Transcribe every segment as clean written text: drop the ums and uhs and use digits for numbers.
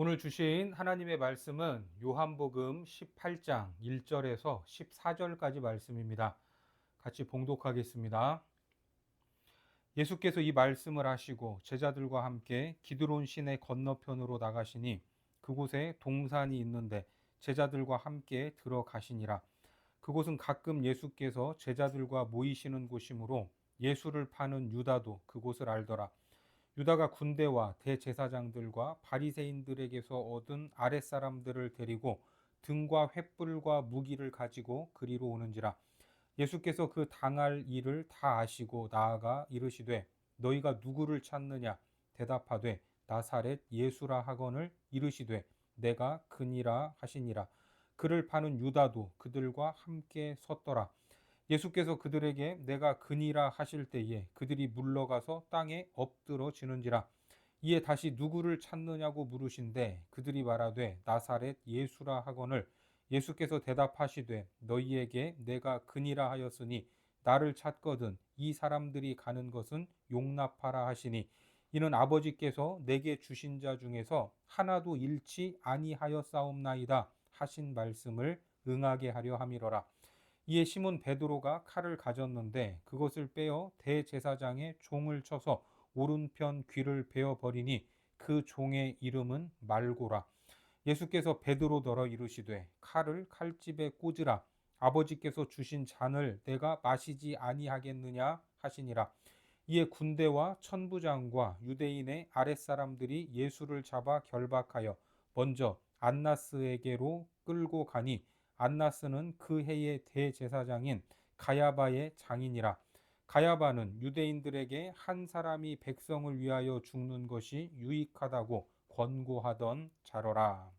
오늘 주신 하나님의 말씀은 요한복음 18장 1절에서 14절까지 말씀입니다. 같이 봉독하겠습니다. 예수께서 이 말씀을 하시고 제자들과 함께 기드론 시내 건너편으로 나가시니 그곳에 동산이 있는데 제자들과 함께 들어가시니라. 그곳은 가끔 예수께서 제자들과 모이시는 곳이므로 예수를 파는 유다도 그곳을 알더라. 유다가 군대와 대제사장들과 바리새인들에게서 얻은 아랫사람들을 데리고 등과 횃불과 무기를 가지고 그리로 오는지라. 예수께서 그 당할 일을 다 아시고 나아가 이르시되 너희가 누구를 찾느냐 대답하되 나사렛 예수라 하거늘 이르시되 내가 그니라 하시니라. 그를 파는 유다도 그들과 함께 섰더라. 예수께서 그들에게 내가 그니라 하실 때에 그들이 물러가서 땅에 엎드러지는지라. 이에 다시 누구를 찾느냐고 물으신대 그들이 말하되 나사렛 예수라 하거늘 예수께서 대답하시되 너희에게 내가 그니라 하였으니 나를 찾거든 이 사람들이 가는 것은 용납하라 하시니 이는 아버지께서 내게 주신 자 중에서 하나도 잃지 아니하였사옵나이다 하신 말씀을 응하게 하려 함이로라. 이에 시몬 베드로가 칼을 가졌는데 그것을 빼어 대제사장의 종을 쳐서 오른편 귀를 베어 버리니 그 종의 이름은 말고라. 예수께서 베드로더러 이르시되 칼을 칼집에 꽂으라. 아버지께서 주신 잔을 내가 마시지 아니하겠느냐 하시니라. 이에 군대와 천부장과 유대인의 아랫사람들이 예수를 잡아 결박하여 먼저 안나스에게로 끌고 가니 안나스는 그 해의 대제사장인 가야바의 장인이라. 가야바는 유대인들에게 한 사람이 백성을 위하여 죽는 것이 유익하다고 권고하던 자로라.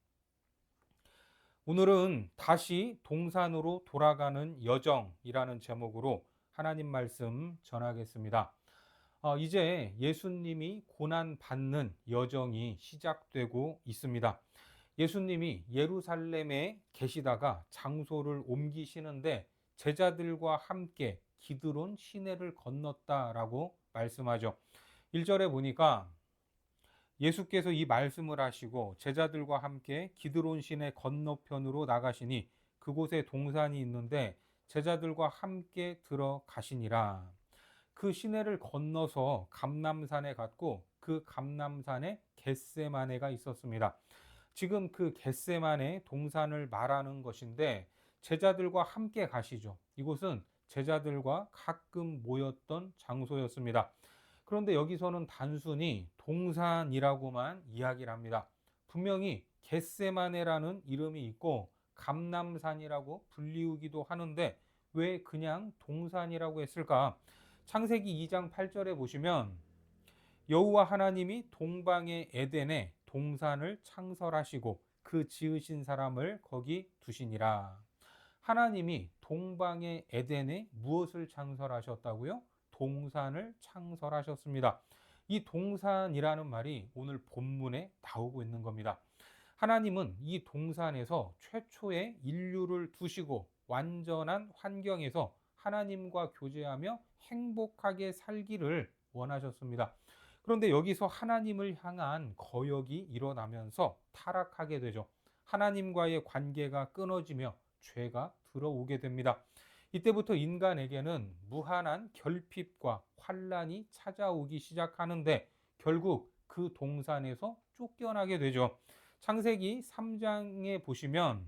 오늘은 다시 동산으로 돌아가는 여정이라는 제목으로 하나님 말씀 전하겠습니다. 이제 예수님이 고난받는 여정이 시작되고 있습니다. 예수님이 예루살렘에 계시다가 장소를 옮기시는데 제자들과 함께 기드론 시내를 건넜다라고 말씀하죠. 1절에 보니까 예수께서 이 말씀을 하시고 제자들과 함께 기드론 시내 건너편으로 나가시니 그곳에 동산이 있는데 제자들과 함께 들어가시니라. 그 시내를 건너서 감람산에 갔고 그 감람산에 겟세마네가 있었습니다. 지금 그 겟세마네 동산을 말하는 것인데 제자들과 함께 가시죠. 이곳은 제자들과 가끔 모였던 장소였습니다. 그런데 여기서는 단순히 동산이라고만 이야기를 합니다. 분명히 겟세마네라는 이름이 있고 감람산이라고 불리우기도 하는데 왜 그냥 동산이라고 했을까? 창세기 2장 8절에 보시면 여호와 하나님이 동방의 에덴에 동산을 창설하시고 그 지으신 사람을 거기 두시니라. 하나님이 동방의 에덴에 무엇을 창설하셨다고요? 동산을 창설하셨습니다. 이 동산이라는 말이 오늘 본문에 나오고 있는 겁니다. 하나님은 이 동산에서 최초의 인류를 두시고 완전한 환경에서 하나님과 교제하며 행복하게 살기를 원하셨습니다. 그런데 여기서 하나님을 향한 거역이 일어나면서 타락하게 되죠. 하나님과의 관계가 끊어지며 죄가 들어오게 됩니다. 이때부터 인간에게는 무한한 결핍과 환란이 찾아오기 시작하는데 결국 그 동산에서 쫓겨나게 되죠. 창세기 3장에 보시면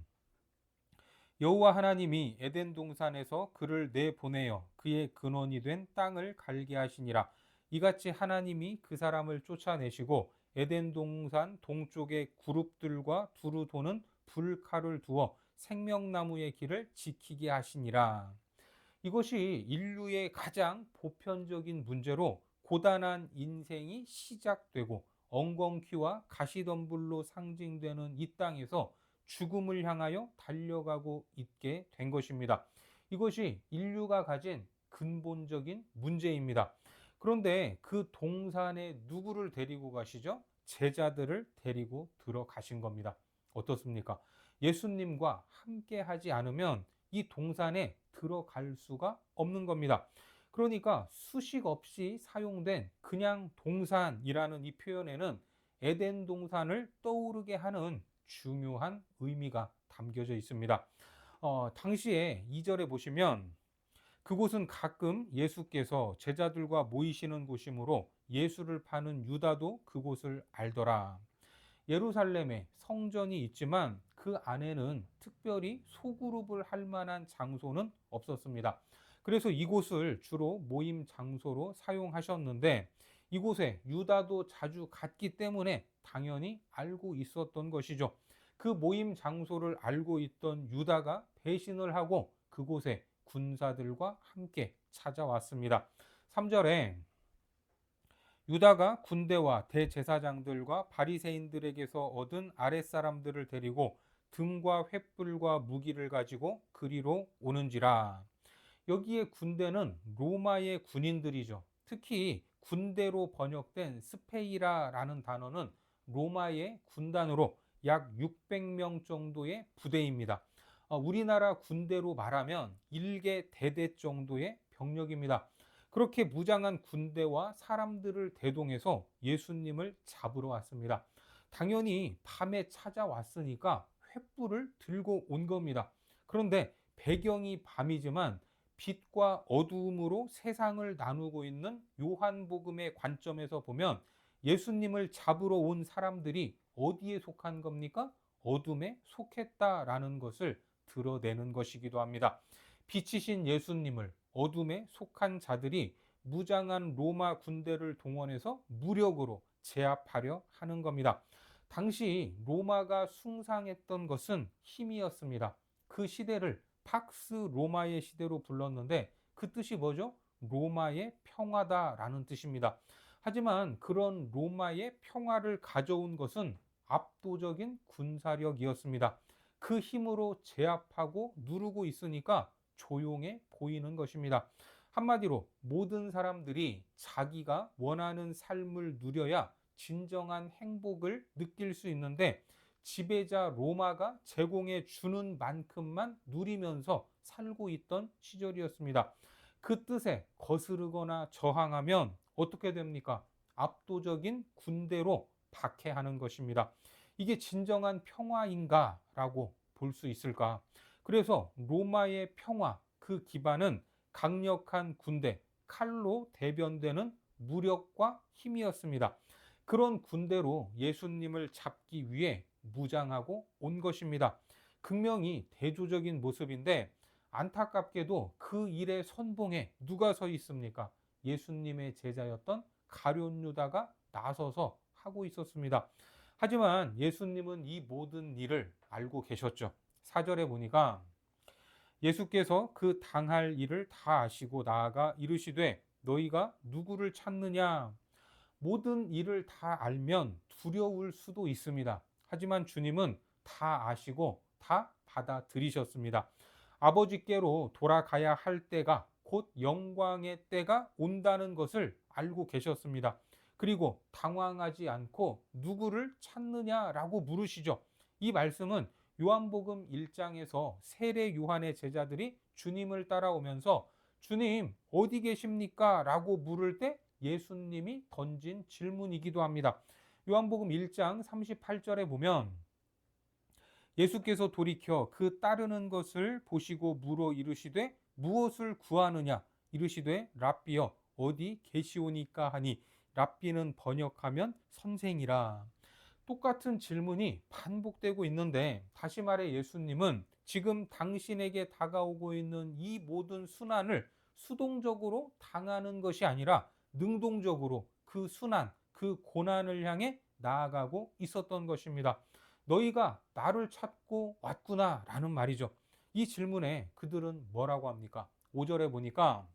여호와 하나님이 에덴 동산에서 그를 내보내어 그의 근원이 된 땅을 갈게 하시니라. 이같이 하나님이 그 사람을 쫓아내시고 에덴 동산 동쪽의 그룹들과 두루 도는 불칼을 두어 생명나무의 길을 지키게 하시니라. 이것이 인류의 가장 보편적인 문제로 고단한 인생이 시작되고 엉겅퀴와 가시덤불로 상징되는 이 땅에서 죽음을 향하여 달려가고 있게 된 것입니다. 이것이 인류가 가진 근본적인 문제입니다. 그런데 그 동산에 누구를 데리고 가시죠? 제자들을 데리고 들어가신 겁니다. 어떻습니까? 예수님과 함께 하지 않으면 이 동산에 들어갈 수가 없는 겁니다. 그러니까 수식 없이 사용된 그냥 동산이라는 이 표현에는 에덴 동산을 떠오르게 하는 중요한 의미가 담겨져 있습니다. 당시에 2절에 보시면 그곳은 가끔 예수께서 제자들과 모이시는 곳이므로 예수를 파는 유다도 그곳을 알더라. 예루살렘에 성전이 있지만 그 안에는 특별히 소그룹을 할 만한 장소는 없었습니다. 그래서 이곳을 주로 모임 장소로 사용하셨는데 이곳에 유다도 자주 갔기 때문에 당연히 알고 있었던 것이죠. 그 모임 장소를 알고 있던 유다가 배신을 하고 그곳에 군사들과 함께 찾아왔습니다. 3절에 유다가 군대와 대제사장들과 바리새인들에게서 얻은 아랫사람들을 데리고 등과 횃불과 무기를 가지고 그리로 오는지라. 여기에 군대는 로마의 군인들이죠. 특히 군대로 번역된 스페이라라는 단어는 로마의 군단으로 약 600명 정도의 부대입니다. 우리나라 군대로 말하면 일개 대대 정도의 병력입니다. 그렇게 무장한 군대와 사람들을 대동해서 예수님을 잡으러 왔습니다. 당연히 밤에 찾아왔으니까 횃불을 들고 온 겁니다. 그런데 배경이 밤이지만 빛과 어두움으로 세상을 나누고 있는 요한복음의 관점에서 보면 예수님을 잡으러 온 사람들이 어디에 속한 겁니까? 어둠에 속했다라는 것을 드러내는 것이기도 합니다. 빛이신 예수님을 어둠에 속한 자들이 무장한 로마 군대를 동원해서 무력으로 제압하려 하는 겁니다. 당시 로마가 숭상했던 것은 힘이었습니다. 그 시대를 팍스 로마의 시대로 불렀는데 그 뜻이 뭐죠? 로마의 평화다라는 뜻입니다. 하지만 그런 로마의 평화를 가져온 것은 압도적인 군사력이었습니다. 그 힘으로 제압하고 누르고 있으니까 조용해 보이는 것입니다. 한마디로 모든 사람들이 자기가 원하는 삶을 누려야 진정한 행복을 느낄 수 있는데 지배자 로마가 제공해 주는 만큼만 누리면서 살고 있던 시절이었습니다. 그 뜻에 거스르거나 저항하면 어떻게 됩니까? 압도적인 군대로 박해하는 것입니다. 이게 진정한 평화인가? 라고 볼 수 있을까? 그래서 로마의 평화, 그 기반은 강력한 군대, 칼로 대변되는 무력과 힘이었습니다. 그런 군대로 예수님을 잡기 위해 무장하고 온 것입니다. 극명히 대조적인 모습인데 안타깝게도 그 일의 선봉에 누가 서 있습니까? 예수님의 제자였던 가룟 유다가 나서서 하고 있었습니다. 하지만 예수님은 이 모든 일을 알고 계셨죠. 4절에 보니까 예수께서 그 당할 일을 다 아시고 나아가 이르시되 너희가 누구를 찾느냐? 모든 일을 다 알면 두려울 수도 있습니다. 하지만 주님은 다 아시고 다 받아들이셨습니다. 아버지께로 돌아가야 할 때가 곧 영광의 때가 온다는 것을 알고 계셨습니다. 그리고 당황하지 않고 누구를 찾느냐라고 물으시죠. 이 말씀은 요한복음 1장에서 세례 요한의 제자들이 주님을 따라오면서 주님 어디 계십니까? 라고 물을 때 예수님이 던진 질문이기도 합니다. 요한복음 1장 38절에 보면 예수께서 돌이켜 그 따르는 것을 보시고 물어 이르시되 무엇을 구하느냐? 이르시되 랍비여 어디 계시오니까 하니 랍비는 번역하면 선생이라. 똑같은 질문이 반복되고 있는데 다시 말해 예수님은 지금 당신에게 다가오고 있는 이 모든 순환을 수동적으로 당하는 것이 아니라 능동적으로 그 순환, 그 고난을 향해 나아가고 있었던 것입니다. 너희가 나를 찾고 왔구나 라는 말이죠. 이 질문에 그들은 뭐라고 합니까? 5절에 보니까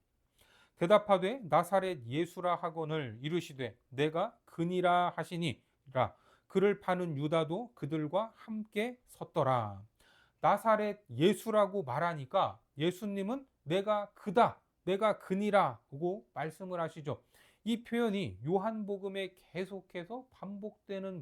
대답하되 나사렛 예수라 하거늘 이르시되 내가 그니라 하시니라. 그를 파는 유다도 그들과 함께 섰더라. 나사렛 예수라고 말하니까 예수님은 내가 그다, 내가 그니라고 말씀을 하시죠. 이 표현이 요한복음에 계속해서 반복되는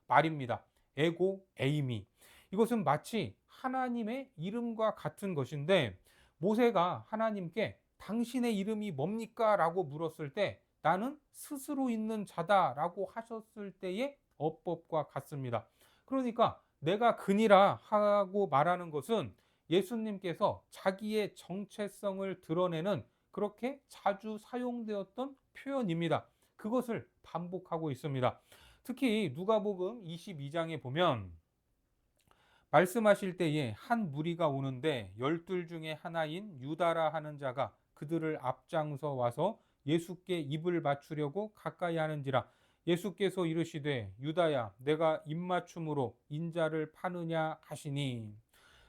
말입니다. 에고 에이미. 이것은 마치 하나님의 이름과 같은 것인데 모세가 하나님께 당신의 이름이 뭡니까? 라고 물었을 때 나는 스스로 있는 자다라고 하셨을 때의 어법과 같습니다. 그러니까 내가 그니라 하고 말하는 것은 예수님께서 자기의 정체성을 드러내는 그렇게 자주 사용되었던 표현입니다. 그것을 반복하고 있습니다. 특히 누가복음 22장에 보면 말씀하실 때에 한 무리가 오는데 열둘 중에 하나인 유다라 하는 자가 그들을 앞장서 와서 예수께 입을 맞추려고 가까이 하는지라 예수께서 이르시되 유다야 내가 입맞춤으로 인자를 파느냐 하시니.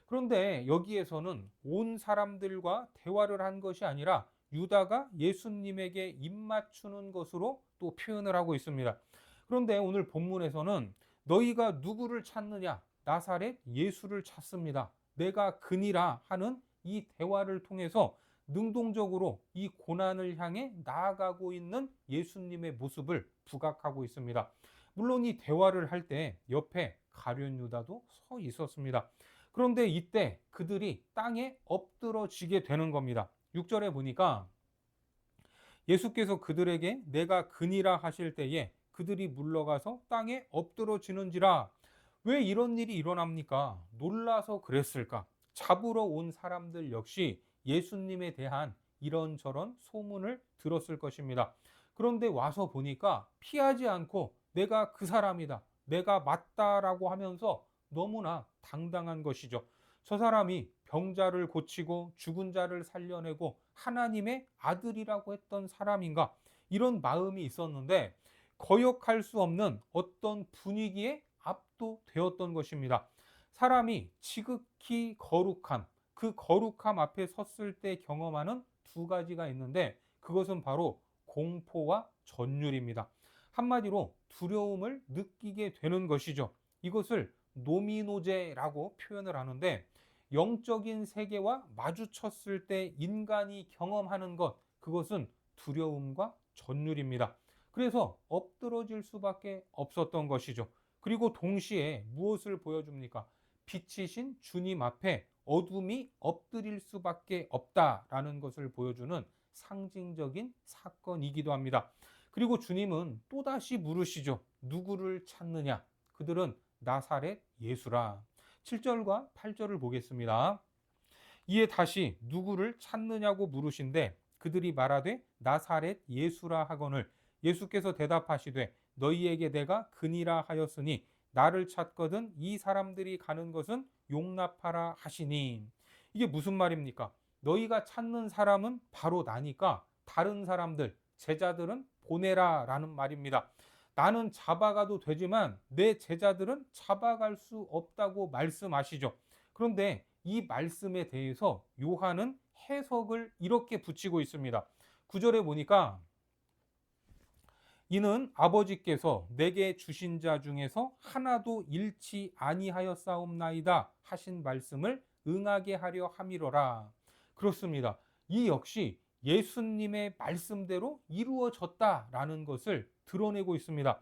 그런데 여기에서는 온 사람들과 대화를 한 것이 아니라 유다가 예수님에게 입맞추는 것으로 또 표현을 하고 있습니다. 그런데 오늘 본문에서는 너희가 누구를 찾느냐? 나사렛 예수를 찾습니다. 내가 그니라 하는 이 대화를 통해서 능동적으로 이 고난을 향해 나아가고 있는 예수님의 모습을 부각하고 있습니다. 물론 이 대화를 할 때 옆에 가룟 유다도 서 있었습니다. 그런데 이때 그들이 땅에 엎드러지게 되는 겁니다. 6절에 보니까 예수께서 그들에게 내가 그니라 하실 때에 그들이 물러가서 땅에 엎드러지는지라. 왜 이런 일이 일어납니까? 놀라서 그랬을까? 잡으러 온 사람들 역시 예수님에 대한 이런저런 소문을 들었을 것입니다. 그런데 와서 보니까 피하지 않고 내가 그 사람이다, 내가 맞다라고 하면서 너무나 당당한 것이죠. 저 사람이 병자를 고치고 죽은 자를 살려내고 하나님의 아들이라고 했던 사람인가? 이런 마음이 있었는데 거역할 수 없는 어떤 분위기에 압도되었던 것입니다. 사람이 지극히 거룩함, 그 거룩함 앞에 섰을 때 경험하는 두 가지가 있는데 그것은 바로 공포와 전율입니다. 한마디로 두려움을 느끼게 되는 것이죠. 이것을 노미노제라고 표현을 하는데 영적인 세계와 마주쳤을 때 인간이 경험하는 것, 그것은 두려움과 전율입니다. 그래서 엎드러질 수밖에 없었던 것이죠. 그리고 동시에 무엇을 보여줍니까? 빛이신 주님 앞에 어둠이 엎드릴 수밖에 없다라는 것을 보여주는 상징적인 사건이기도 합니다. 그리고 주님은 또다시 물으시죠. 누구를 찾느냐? 그들은 나사렛 예수라. 7절과 8절을 보겠습니다. 이에 다시 누구를 찾느냐고 물으신데 그들이 말하되 나사렛 예수라 하거늘 예수께서 대답하시되 너희에게 내가 그니라 하였으니 나를 찾거든 이 사람들이 가는 것은 용납하라 하시니. 이게 무슨 말입니까? 너희가 찾는 사람은 바로 나니까 다른 사람들, 제자들은 보내라 라는 말입니다. 나는 잡아가도 되지만 내 제자들은 잡아갈 수 없다고 말씀하시죠. 그런데 이 말씀에 대해서 요한은 해석을 이렇게 붙이고 있습니다. 9절에 보니까 이는 아버지께서 내게 주신 자 중에서 하나도 잃지 아니하였사옵나이다 하신 말씀을 응하게 하려 함이로라. 그렇습니다. 이 역시 예수님의 말씀대로 이루어졌다라는 것을 드러내고 있습니다.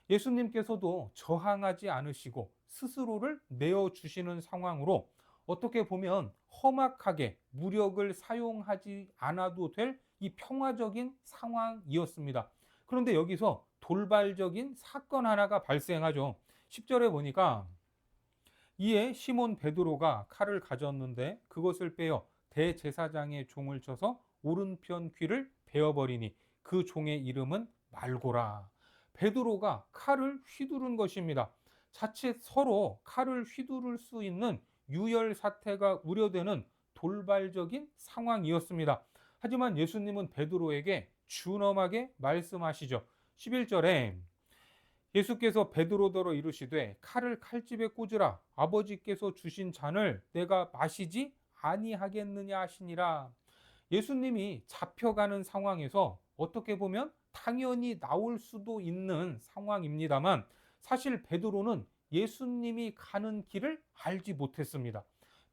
예수님께서도 저항하지 않으시고 스스로를 내어주시는 상황으로 어떻게 보면 험악하게 무력을 사용하지 않아도 될 이 평화적인 상황이었습니다. 그런데 여기서 돌발적인 사건 하나가 발생하죠. 10절에 보니까 이에 시몬 베드로가 칼을 가졌는데 그것을 빼어 대제사장의 종을 쳐서 오른편 귀를 베어버리니 그 종의 이름은 말고라. 베드로가 칼을 휘두른 것입니다. 자칫 서로 칼을 휘두를 수 있는 유혈 사태가 우려되는 돌발적인 상황이었습니다. 하지만 예수님은 베드로에게 준엄하게 말씀하시죠. 11절에 예수께서 베드로더러 이르시되 칼을 칼집에 꽂으라. 아버지께서 주신 잔을 내가 마시지 아니하겠느냐 하시니라. 예수님이 잡혀가는 상황에서 어떻게 보면 당연히 나올 수도 있는 상황입니다만 사실 베드로는 예수님이 가는 길을 알지 못했습니다.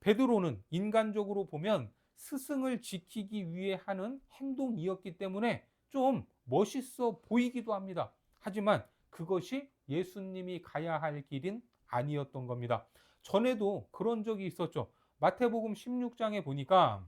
베드로는 인간적으로 보면 스승을 지키기 위해 하는 행동이었기 때문에 좀 멋있어 보이기도 합니다. 하지만 그것이 예수님이 가야 할 길은 아니었던 겁니다. 전에도 그런 적이 있었죠. 마태복음 16장에 보니까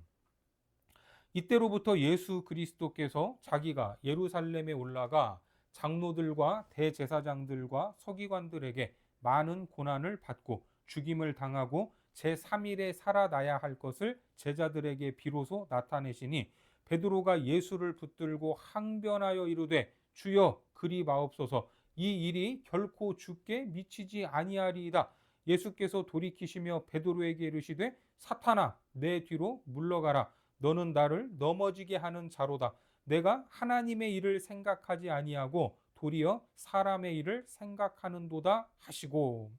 이때로부터 예수 그리스도께서 자기가 예루살렘에 올라가 장로들과 대제사장들과 서기관들에게 많은 고난을 받고 죽임을 당하고 제3일에 살아나야 할 것을 제자들에게 비로소 나타내시니 베드로가 예수를 붙들고 항변하여 이르되 주여 그리 마옵소서 이 일이 결코 주께 미치지 아니하리이다. 예수께서 돌이키시며 베드로에게 이르시되 사탄아 내 뒤로 물러가라. 너는 나를 넘어지게 하는 자로다. 내가 하나님의 일을 생각하지 아니하고 도리어 사람의 일을 생각하는도다 하시고.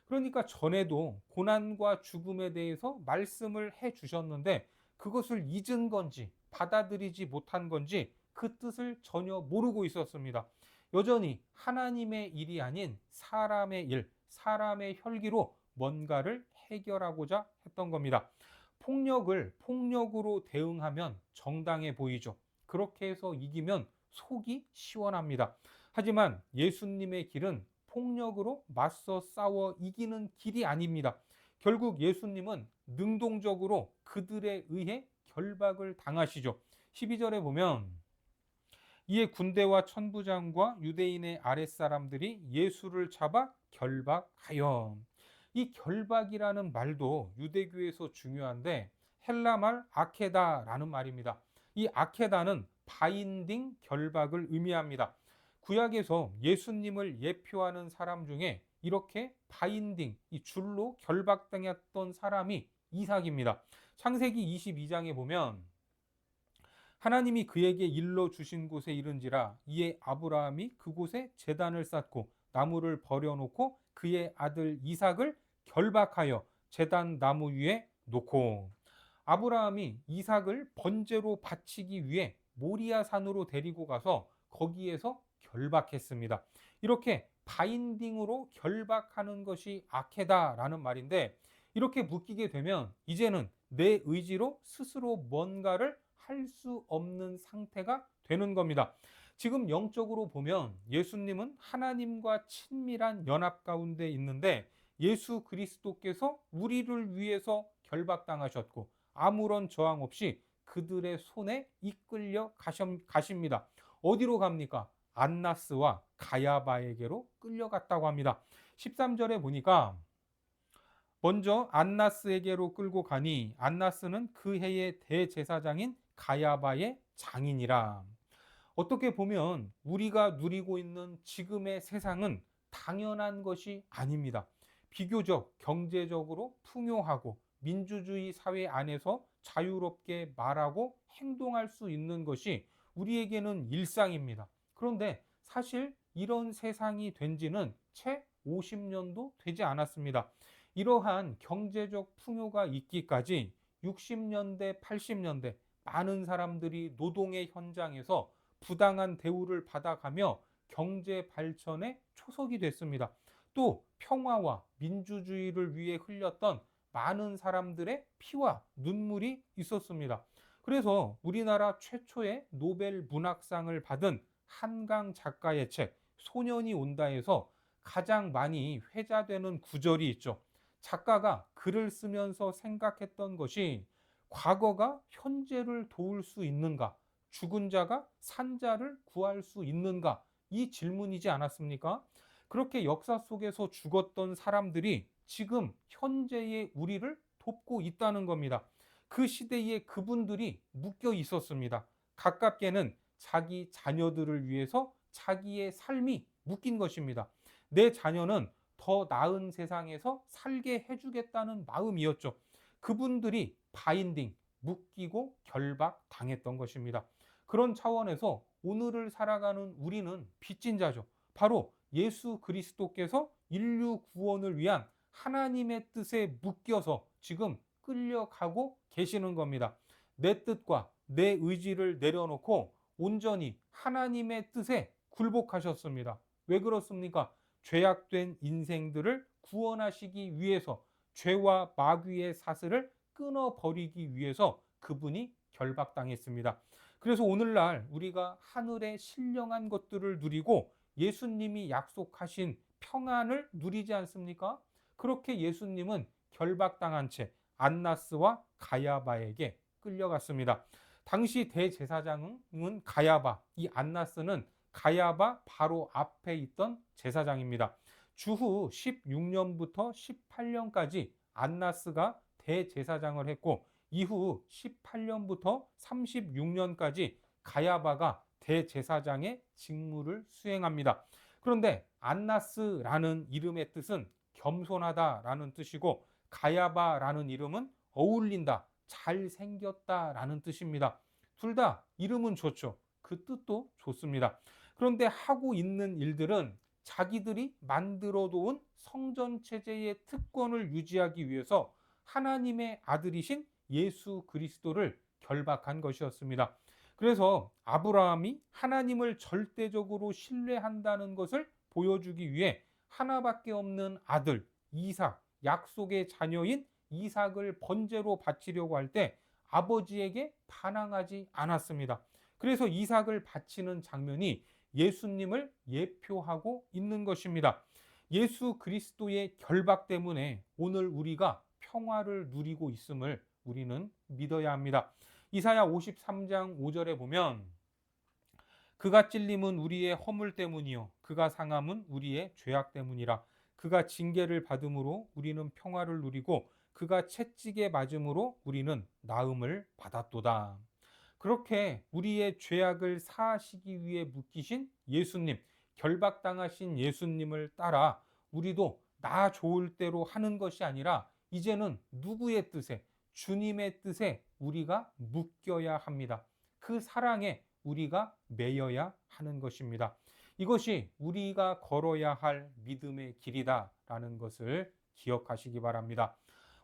그러니까 전에도 고난과 죽음에 대해서 말씀을 해 주셨는데 그것을 잊은 건지 받아들이지 못한 건지 그 뜻을 전혀 모르고 있었습니다. 여전히 하나님의 일이 아닌 사람의 일, 사람의 혈기로 뭔가를 해결하고자 했던 겁니다. 폭력을 폭력으로 대응하면 정당해 보이죠. 그렇게 해서 이기면 속이 시원합니다. 하지만 예수님의 길은 폭력으로 맞서 싸워 이기는 길이 아닙니다. 결국 예수님은 능동적으로 그들에 의해 결박을 당하시죠. 12절에 보면 이에 군대와 천부장과 유대인의 아랫사람들이 예수를 잡아 결박하여. 이 결박이라는 말도 유대교에서 중요한데 헬라말 아케다라는 말입니다. 이 아케다는 바인딩 결박을 의미합니다. 구약에서 예수님을 예표하는 사람 중에 이렇게 바인딩, 이 줄로 결박당했던 사람이 이삭입니다. 창세기 22장에 보면 하나님이 그에게 일러 주신 곳에 이른지라 이에 아브라함이 그곳에 제단을 쌓고 나무를 버려놓고 그의 아들 이삭을 결박하여 제단 나무 위에 놓고. 아브라함이 이삭을 번제로 바치기 위해 모리아 산으로 데리고 가서 거기에서 결박했습니다. 이렇게 바인딩으로 결박하는 것이 아케다라는 말인데 이렇게 묶이게 되면 이제는 내 의지로 스스로 뭔가를 할 수 없는 상태가 되는 겁니다. 지금 영적으로 보면 예수님은 하나님과 친밀한 연합 가운데 있는데 예수 그리스도께서 우리를 위해서 결박당하셨고 아무런 저항 없이 그들의 손에 이끌려 가십니다. 어디로 갑니까? 안나스와 가야바에게로 끌려갔다고 합니다. 13절에 보니까 먼저 안나스에게로 끌고 가니 안나스는 그 해의 대제사장인 가야바의 장인이라. 어떻게 보면 우리가 누리고 있는 지금의 세상은 당연한 것이 아닙니다. 비교적 경제적으로 풍요하고 민주주의 사회 안에서 자유롭게 말하고 행동할 수 있는 것이 우리에게는 일상입니다. 그런데 사실 이런 세상이 된 지는 채 50년도 되지 않았습니다. 이러한 경제적 풍요가 있기까지 60년대, 80년대 많은 사람들이 노동의 현장에서 부당한 대우를 받아가며 경제 발전에 초석이 됐습니다. 또 평화와 민주주의를 위해 흘렸던 많은 사람들의 피와 눈물이 있었습니다. 그래서 우리나라 최초의 노벨 문학상을 받은 한강 작가의 책 소년이 온다에서 가장 많이 회자되는 구절이 있죠. 작가가 글을 쓰면서 생각했던 것이 과거가 현재를 도울 수 있는가? 죽은 자가 산자를 구할 수 있는가? 이 질문이지 않았습니까? 그렇게 역사 속에서 죽었던 사람들이 지금 현재의 우리를 돕고 있다는 겁니다. 그 시대에 그분들이 묶여 있었습니다. 가깝게는 자기 자녀들을 위해서 자기의 삶이 묶인 것입니다. 내 자녀는 더 나은 세상에서 살게 해주겠다는 마음이었죠. 그분들이 바인딩, 묶이고 결박 당했던 것입니다. 그런 차원에서 오늘을 살아가는 우리는 빚진 자죠. 바로 예수 그리스도께서 인류 구원을 위한 하나님의 뜻에 묶여서 지금 끌려가고 계시는 겁니다. 내 뜻과 내 의지를 내려놓고 온전히 하나님의 뜻에 굴복하셨습니다. 왜 그렇습니까? 죄악된 인생들을 구원하시기 위해서 죄와 마귀의 사슬을 끊어버리기 위해서 그분이 결박당했습니다. 그래서 오늘날 우리가 하늘의 신령한 것들을 누리고 예수님이 약속하신 평안을 누리지 않습니까? 그렇게 예수님은 결박당한 채 안나스와 가야바에게 끌려갔습니다. 당시 대제사장은 가야바, 이 안나스는 가야바 바로 앞에 있던 제사장입니다. 주후 16년부터 18년까지 안나스가 대제사장을 했고 이후 18년부터 36년까지 가야바가 대제사장의 직무를 수행합니다. 그런데 안나스라는 이름의 뜻은 겸손하다라는 뜻이고 가야바라는 이름은 어울린다, 잘생겼다라는 뜻입니다. 둘 다 이름은 좋죠. 그 뜻도 좋습니다. 그런데 하고 있는 일들은 자기들이 만들어 놓은 성전 체제의 특권을 유지하기 위해서 하나님의 아들이신 예수 그리스도를 결박한 것이었습니다. 그래서 아브라함이 하나님을 절대적으로 신뢰한다는 것을 보여주기 위해 하나밖에 없는 아들 이삭, 약속의 자녀인 이삭을 번제로 바치려고 할 때 아버지에게 반항하지 않았습니다. 그래서 이삭을 바치는 장면이 예수님을 예표하고 있는 것입니다. 예수 그리스도의 결박 때문에 오늘 우리가 평화를 누리고 있음을 우리는 믿어야 합니다. 이사야 53장 5절에 보면 그가 찔림은 우리의 허물 때문이요 그가 상함은 우리의 죄악 때문이라. 그가 징계를 받음으로 우리는 평화를 누리고 그가 채찍에 맞음으로 우리는 나음을 받았도다. 그렇게 우리의 죄악을 사하시기 위해 묶이신 예수님, 결박당하신 예수님을 따라 우리도 나 좋을 대로 하는 것이 아니라 이제는 누구의 뜻에, 주님의 뜻에 우리가 묶여야 합니다. 그 사랑에 우리가 매여야 하는 것입니다. 이것이 우리가 걸어야 할 믿음의 길이다라는 것을 기억하시기 바랍니다.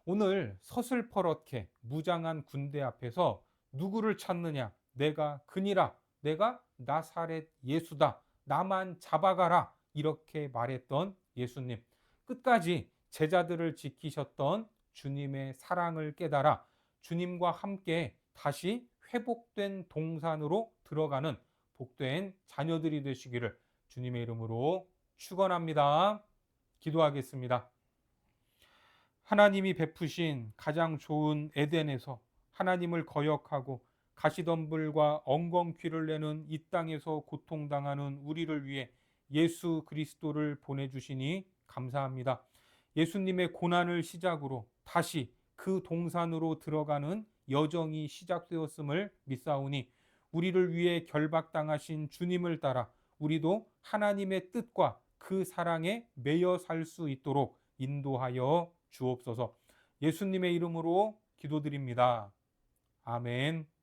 오늘 서슬퍼렇게 무장한 군대 앞에서 누구를 찾느냐? 내가 그니라. 내가 나사렛 예수다. 나만 잡아가라. 이렇게 말했던 예수님. 끝까지 제자들을 지키셨던 주님의 사랑을 깨달아 주님과 함께 다시 회복된 동산으로 들어가는 복된 자녀들이 되시기를 주님의 이름으로 축원합니다. 기도하겠습니다. 하나님이 베푸신 가장 좋은 에덴에서 하나님을 거역하고 가시덤불과 엉겅퀴를 내는 이 땅에서 고통당하는 우리를 위해 예수 그리스도를 보내주시니 감사합니다. 예수님의 고난을 시작으로 다시 그 동산으로 들어가는 여정이 시작되었음을 믿사오니 우리를 위해 결박당하신 주님을 따라 우리도 하나님의 뜻과 그 사랑에 매여 살 수 있도록 인도하여 주옵소서. 예수님의 이름으로 기도드립니다. 아멘.